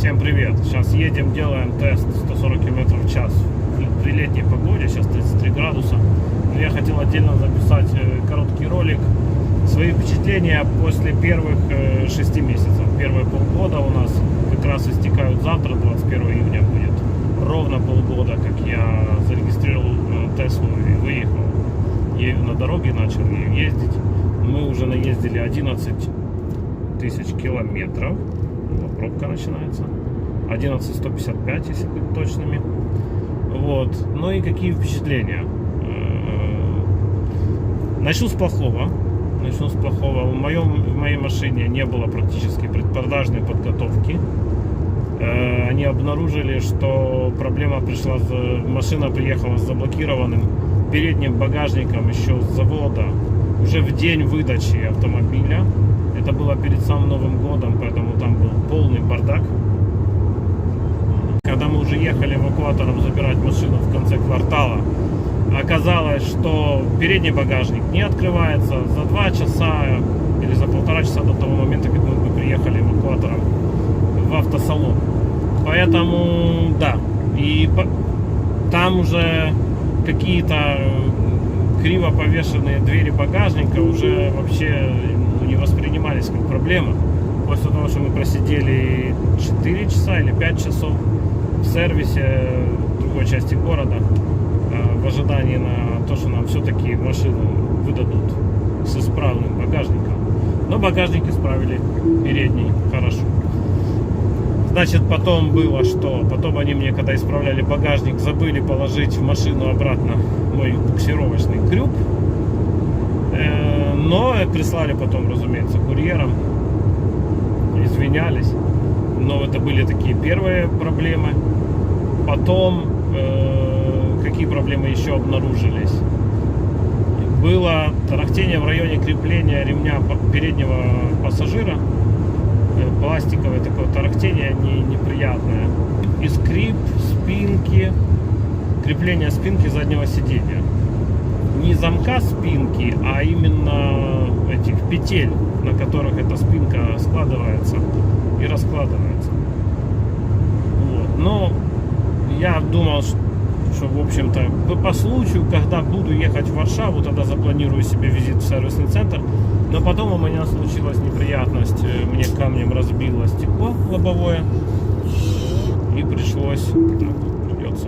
Всем привет! Сейчас едем, делаем тест 140 км в час при летней погоде, сейчас 33 градуса. Но я хотел отдельно записать короткий ролик, свои впечатления после первых 6 месяцев. Первые полгода у нас как раз истекают завтра, 21 июня будет. Ровно полгода, как я зарегистрировал Теслу и выехал. Ею на дороге, начал ездить. Мы уже наездили 11 тысяч километров. Пробка начинается 11155, если быть точными. Вот. Ну и какие впечатления? Начну с плохого. В моей машине не было практически предпродажной подготовки. Они обнаружили, что проблема пришла, машина приехала с заблокированным передним багажником еще с завода, уже в день выдачи автомобиля. Это было перед самым Новым годом, поэтому там был полный бардак. Когда мы уже ехали эвакуатором забирать машину в конце квартала, оказалось, что передний багажник не открывается за 2 часа или за 1,5 часа до того момента, как мы приехали эвакуатором в автосалон. Поэтому, да, и там уже какие-то криво повешенные двери багажника уже вообще не воспринимались как проблема. После того, что мы просидели 4 часа или 5 часов в сервисе в другой части города, в ожидании на то, что нам все-таки машину выдадут с исправным багажником. Но багажник исправили передний хорошо. Значит, потом было что? Потом они мне, когда исправляли багажник, забыли положить в машину обратно мой буксировочный крюк. Но прислали потом, разумеется, курьером. Извинялись. Но это были такие первые проблемы. Потом, какие проблемы еще обнаружились? Было тарахтение в районе крепления ремня переднего пассажира. Пластиковое такое тарахтение неприятное. И скрип спинки, крепление спинки заднего сиденья. Не замка спинки, а именно этих петель, на которых эта спинка складывается и раскладывается. Вот. Но я думал, что в общем-то по случаю, когда буду ехать в Варшаву, тогда запланирую себе визит в сервисный центр. Но потом у меня случилась неприятность, мне камнем разбило стекло лобовое и пришлось, придется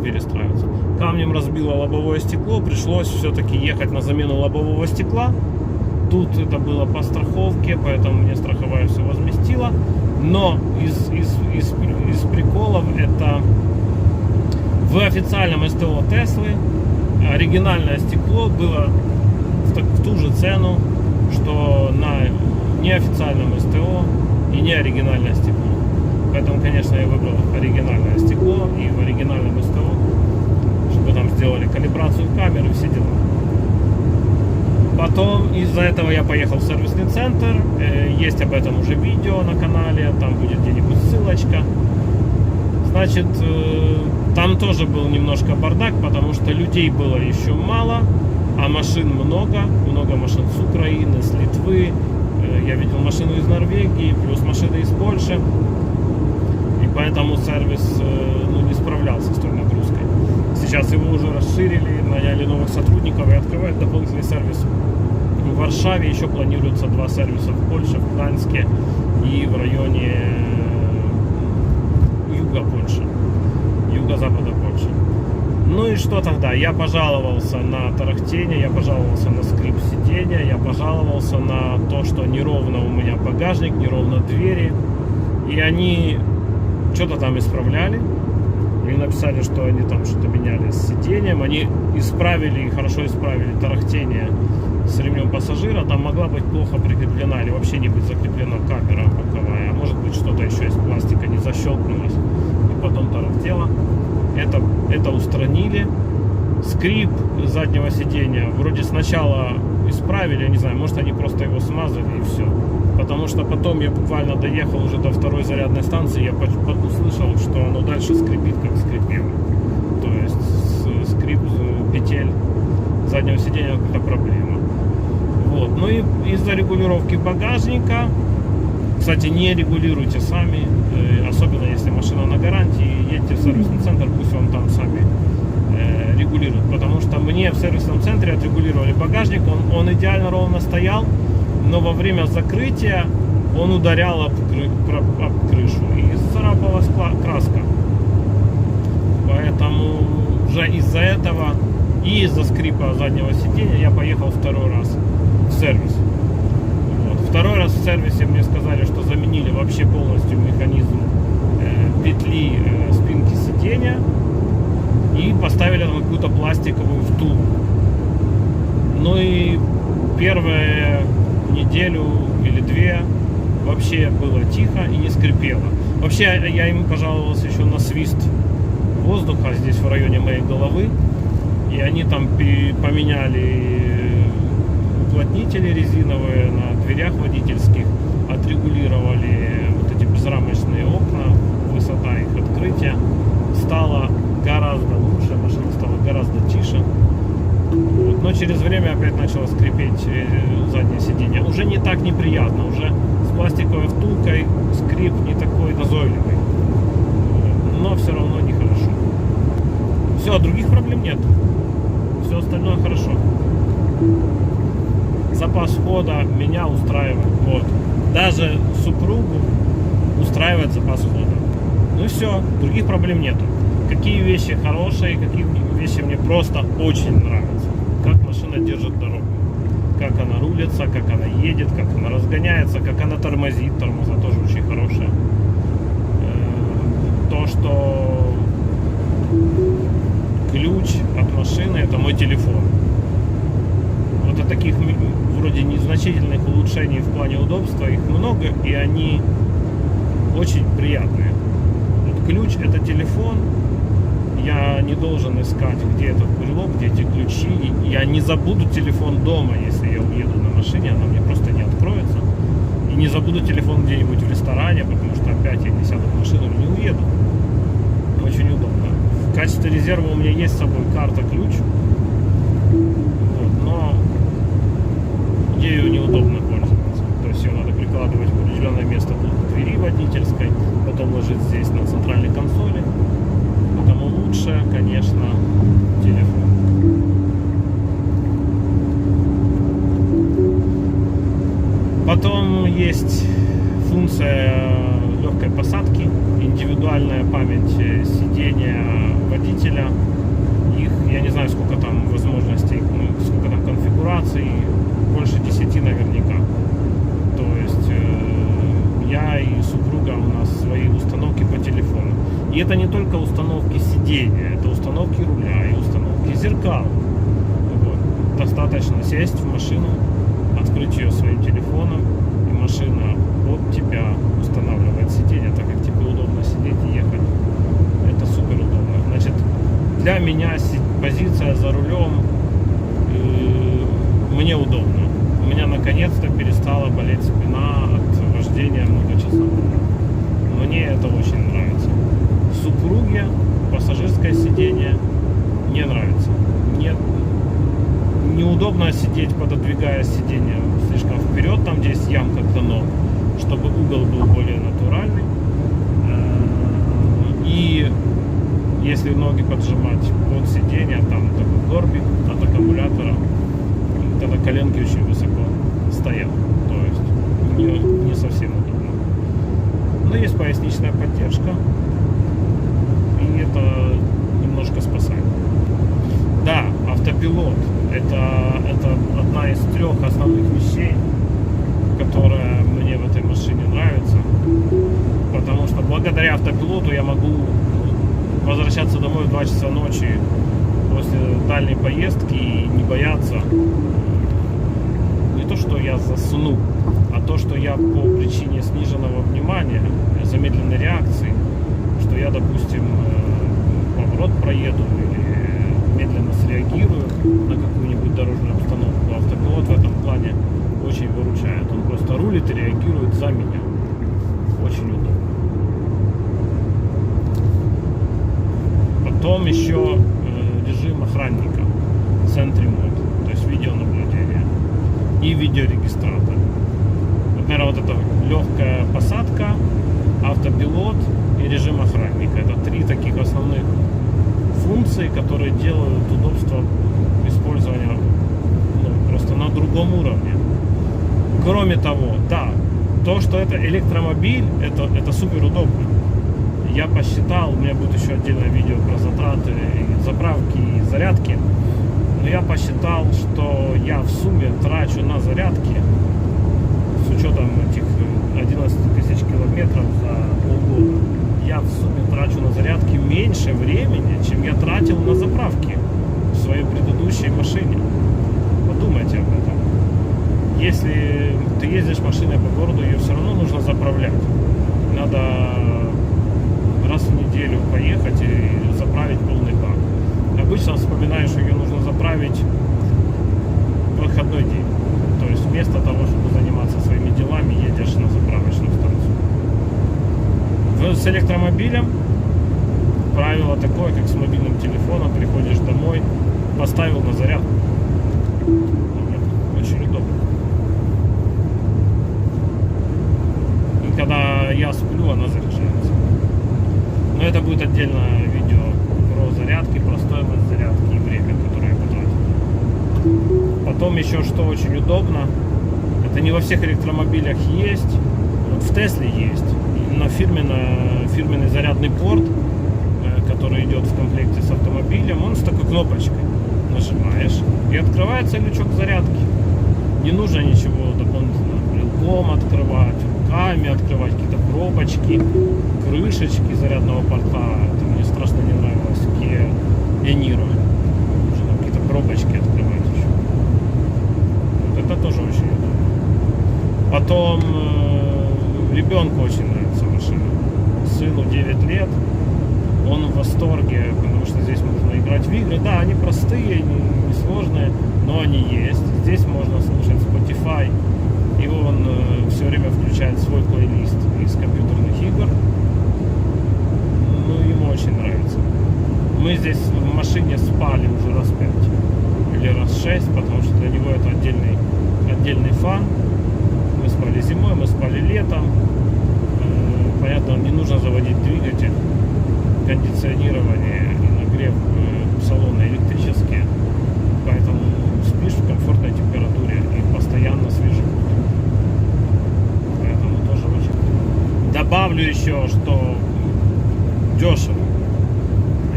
перестраиваться. Камнем разбило лобовое стекло, пришлось все-таки ехать на замену лобового стекла. Тут это было по страховке, поэтому мне страховая все возместила. Но из приколов это в официальном СТО Теслы оригинальное стекло было в ту же цену, что на неофициальном СТО и не оригинальное стекло. Поэтому, конечно, я выбрал оригинальное стекло и в оригинальном СТО, чтобы там сделали калибрацию камеры и все дела. Потом из-за этого я поехал в сервисный центр. Есть об этом уже видео на канале, там будет где-нибудь ссылочка. Значит, там тоже был немножко бардак, потому что людей было еще мало, а машин много машин с Украины, с Литвы. Я видел машину из Норвегии, плюс машины из Польши. И поэтому сервис не справлялся с той нагрузкой. Сейчас его уже расширили, наняли новых сотрудников и открывают дополнительный сервис в Варшаве. Еще планируется 2 сервиса в Польше, в Гданьске и в районе юга Польши, юго-запада Польши. Ну и что тогда? Я пожаловался на тарахтение, я пожаловался на скрип сиденья, я пожаловался на то, что неровно у меня багажник, неровно двери. И они что-то там исправляли. Мне написали, что они там что-то меняли с сиденьем. Они исправили, хорошо исправили тарахтение с ремнем пассажира. Там могла быть плохо прикреплена или вообще не быть закреплена камера боковая. А может быть что-то еще из пластика не защелкнулось и потом тарахтело. Это устранили. Скрип заднего сиденья вроде сначала исправили, я не знаю, может они просто его смазали и все. Потому что потом я буквально доехал уже до второй зарядной станции, я услышал, что оно дальше скрипит, как скрипело. То есть скрип петель заднего сиденья — это проблема. Вот. Ну и из-за регулировки багажника, кстати, не регулируйте сами, если машина на гарантии, едьте в сервисный центр, пусть он там сами регулирует. Потому что мне в сервисном центре отрегулировали багажник, он идеально ровно стоял, но во время закрытия он ударял об крышу и царапалась краска. Поэтому уже из-за этого и из-за скрипа заднего сиденья я поехал второй раз в сервис. Вот. Второй раз в сервисе мне сказали, что заменили вообще полностью механизм петли спинки сиденья и поставили там какую-то пластиковую втулку. Ну и первую неделю или две вообще было тихо и не скрипело. Вообще я им пожаловался еще на свист воздуха здесь в районе моей головы. И они там поменяли уплотнители резиновые на дверях водительских, отрегулировали вот эти безрамочные окна, высота их открытия стала гораздо лучше, машина стала гораздо тише. Вот. Но через время опять начало скрипеть заднее сиденье. Уже не так неприятно, уже с пластиковой втулкой скрип не такой назойливый. Но все равно нехорошо. Все, других проблем нет. Все остальное хорошо. Запас хода меня устраивает. Вот. Даже супругу устраивает запас хода. Ну и все, других проблем нету. Какие вещи хорошие, какие вещи мне просто очень нравятся. Как машина держит дорогу. Как она рулится, как она едет, как она разгоняется, как она тормозит. Тормоза тоже очень хорошие. То, что ключ от машины — это мой телефон. Вот от таких вроде незначительных улучшений в плане удобства их много, и они очень приятные. Вот ключ — это телефон. Я не должен искать, где этот брелок, где эти ключи. Я не забуду телефон дома, если я уеду на машине, она мне просто не откроется. И не забуду телефон где-нибудь в ресторане, потому что опять я не сяду в машину и не уеду. Очень удобно. В качестве резерва у меня есть с собой карта-ключ, вот, но ею неудобно пользоваться. То есть ее надо прикладывать в определенное место двери водительской, потом ложить здесь на центральной консоли. Поэтому лучше, конечно, телефон. Потом есть функция легкой посадки, индивидуальная память сидения водителя. Их, я не знаю, сколько там возможностей, сколько там конфигураций, больше 10 наверняка. То есть я и супруга, у нас свои установки по телефону. И это не только установки сидения, это установки руля и установки зеркал. Вот. Достаточно сесть в машину, открыть ее своим телефоном, и машина под тебя устанавливает сиденье, так как тебе удобно сидеть и ехать. Это супер удобно. Значит, для меня позиция за рулем мне удобно. У меня наконец-то перестала болеть спина от вождения многочасового. Мне это очень нравится. Супруге пассажирское сиденье не нравится. Нет, неудобно сидеть, пододвигая сиденье слишком вперед, там где есть ямка для ног, чтобы угол был более натуральный. И если ноги поджимать под сиденье, там такой горбик от аккумулятора, тогда коленки очень высоко стоят. То есть не совсем удобно. Но есть поясничная поддержка, и это немножко спасает. Да, автопилот — это одна из 3 основных вещей, которая мне в этой машине нравится. Потому что благодаря автопилоту я могу возвращаться домой в 2 часа ночи после дальней поездки и не бояться не то, что я засну, а то, что я по причине сниженного внимания, замедленной реакции, что я, допустим, поворот проеду или медленно среагирую на какую-нибудь дорожную обстановку. Автопилот в этом плане очень выручает. Он просто рулит и реагирует за меня. Очень удобно. Потом еще режим охранника, Sentry Mode, то есть видеонаблюдение и видеорегистратор. Вот, наверное, вот это легкая посадка, автопилот и режим охранника. качество использования просто на другом уровне. Кроме того, да, то, что это электромобиль, это супер удобно. Я посчитал, у меня будет еще отдельное видео про затраты, заправки и зарядки. Но я посчитал, что я в сумме трачу на зарядки, с учетом этих 11 тысяч километров за полгода, я в сумме трачу на зарядки меньше времени, чем я тратил на заправки в своей предыдущей машине. Подумайте об этом. Если ты ездишь машиной по городу, ее все равно нужно заправлять. Надо раз в неделю поехать и заправить полный бак. Обычно вспоминаешь, что ее нужно заправить в выходной день. То есть вместо того, чтобы заниматься своими делами, едешь на заправочную станцию. С электромобилем правило такое, как с мобильным телефоном. Приходишь домой, поставил на зарядку. Очень удобно. И когда я сплю, она заряжается. Но это будет отдельное видео про зарядки, про стоимость зарядки и время, которое я потратил. Потом еще, что очень удобно, это не во всех электромобилях есть, вот в Тесле есть, именно фирменный зарядный порт, который идет в комплекте с автомобилем, он с такой кнопочкой. Нажимаешь и открывается лючок зарядки. Не нужно ничего дополнительно брелком открывать, руками открывать, какие-то пробочки, крышечки зарядного порта. Это мне страшно не нравилось в Kia Niro. Нужно какие-то пробочки открывать еще. Вот это тоже очень удобно. Потом ребенку очень нравится машина. Сыну 9 лет. Он в восторге, потому что здесь можно играть в игры. Да, они простые, не сложные, но они есть. Здесь можно слушать Spotify. И он все время включает свой плейлист из компьютерных игр. Ну, ему очень нравится. Мы здесь в машине спали уже раз 5 или раз 6, потому что для него это отдельный фан. Мы спали зимой, мы спали летом. Понятно, не нужно заводить двигатель, кондиционирование, нагрев салона электрические. Поэтому спишь в комфортной температуре и постоянно свежий воздух. Поэтому тоже очень. Добавлю еще, что дешево.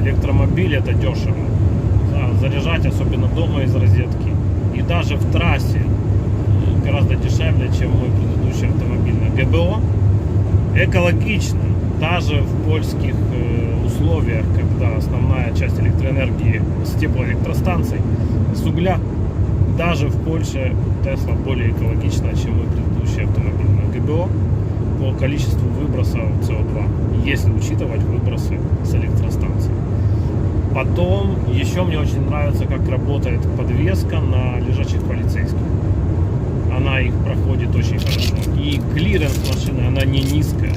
Электромобиль это дешево. Заряжать, особенно дома из розетки. И даже в трассе гораздо дешевле, чем мой предыдущий автомобиль на ГБО. Экологично. Даже в польских условиях, когда основная часть электроэнергии с теплоэлектростанций, с угля, даже в Польше Tesla более экологична, чем мой предыдущий автомобиль на ГБО по количеству выбросов СО2, если учитывать выбросы с электростанций. Потом еще мне очень нравится, как работает подвеска на лежачих полицейских. Она их проходит очень хорошо. И клиренс машины, она не низкая.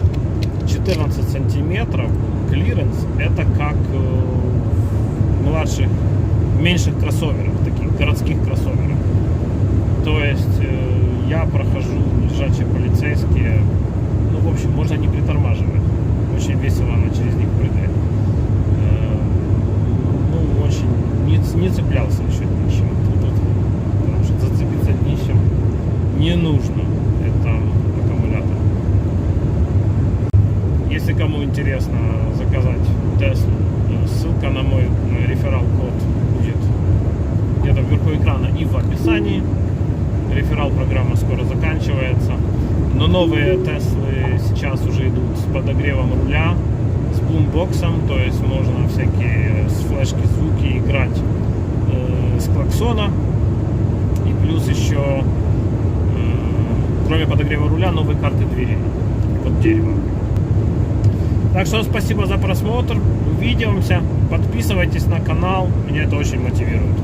14 сантиметров клиренс, это как в меньших кроссоверах, таких городских кроссоверах. То есть я прохожу лежачие полицейские, ну, в общем, можно не притормаживать. Очень весело она через них прыгает. Ну, очень не цеплялся еще днищем. Потому что зацепиться днищем не нужно. Это аккумулятор. Если кому интересно заказать Теслу, ссылка на мой реферал-код будет где-то вверху экрана и в описании. Реферал-программа скоро заканчивается. Но новые Теслы сейчас уже идут с подогревом руля, с бумбоксом, то есть можно всякие с флешки звуки играть с клаксона. И плюс еще, кроме подогрева руля, новые карты дверей под деревом. Так что спасибо за просмотр. Увидимся. Подписывайтесь на канал. Меня это очень мотивирует.